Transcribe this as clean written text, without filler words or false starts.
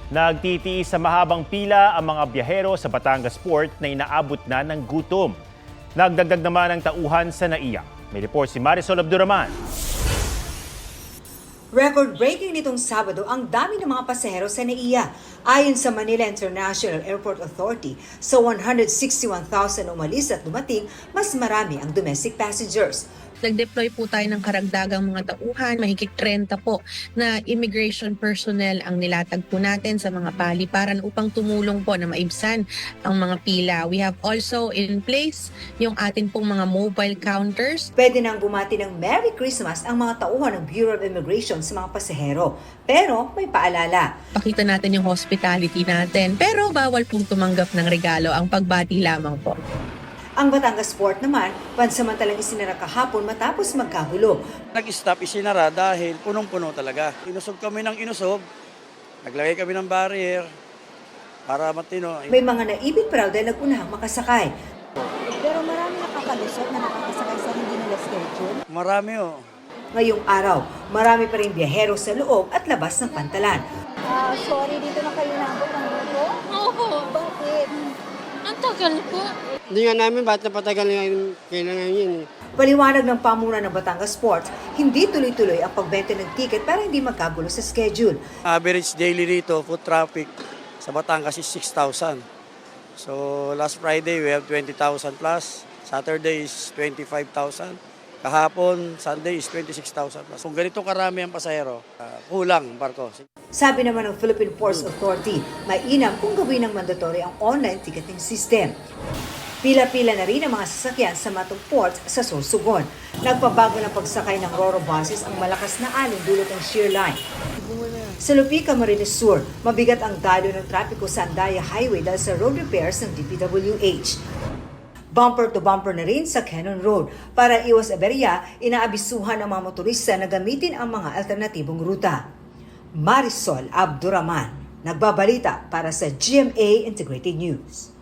Nagtitiis sa mahabang pila ang mga biyahero sa Batangas Port na inaabot na ng gutom. Nagdagdag naman ang tauhan sa NAIA. May report si Marisol Abduraman. Record-breaking nitong Sabado ang dami ng mga pasahero sa NAIA. Ayon sa Manila International Airport Authority, sa 161,000 umalis at dumating, mas marami ang domestic passengers. Nag-deploy po tayo ng karagdagang mga tauhan, mahigit 30 po na immigration personnel ang nilatag po natin sa mga paliparan upang tumulong po na maibsan ang mga pila. We have also in place yung atin pong mga mobile counters. Pwede nang bumati ng Merry Christmas ang mga tauhan ng Bureau of Immigration sa mga pasahero. Pero may paalala. Pakita natin yung hospitality natin, pero bawal pong tumanggap ng regalo, ang pagbati lamang po. Ang Batangas Port naman, pansamantalang isinara kahapon matapos magkagulo. Nag-stop isinara dahil punong-puno talaga. Inusog kami ng inusog, naglagay kami ng barrier para matino. May mga naibig pa raw dahil nagunahang makasakay. Pero marami nakakalusot na nakakasakay sa hindi nila schedule. Marami oh. Ngayong araw, marami pa rin biyahero sa loob at labas ng pantalan. Sorry, dito na kayo nabot ng grupo? Oo, Bakit? ang tagal po. Hindi nga namin ba't napatagal ngayon kailangan yun eh. Paliwanag ng pamunan ng Batangas Port, hindi tuloy-tuloy ang pagbenta ng ticket para hindi magkagulo sa schedule. Average daily rito, foot traffic sa Batangas is 6,000. So last Friday we have 20,000 plus, Saturday is 25,000. Kahapon, Sunday is 26,000 plus. Kung ganito karami ang pasahero, kulang barko. Sabi naman ng Philippine Ports Authority, mainam kung gawin ng mandatory ang online ticketing system. Pila-pila na rin ang mga sasakyan sa matong ports sa Sorsogon. Nagpabago ng pagsakay ng Roro buses ang malakas na alon dulot ng shear line. Sa Lupica, Camarines Sur, mabigat ang dalo ng trapiko sa Andaya Highway dahil sa road repairs ng DPWH. Bumper to bumper na rin sa Cannon Road. Para iwas aberya, inaabisuhan ang mga motorista na gamitin ang mga alternatibong ruta. Marisol Abduraman, nagbabalita para sa GMA Integrated News.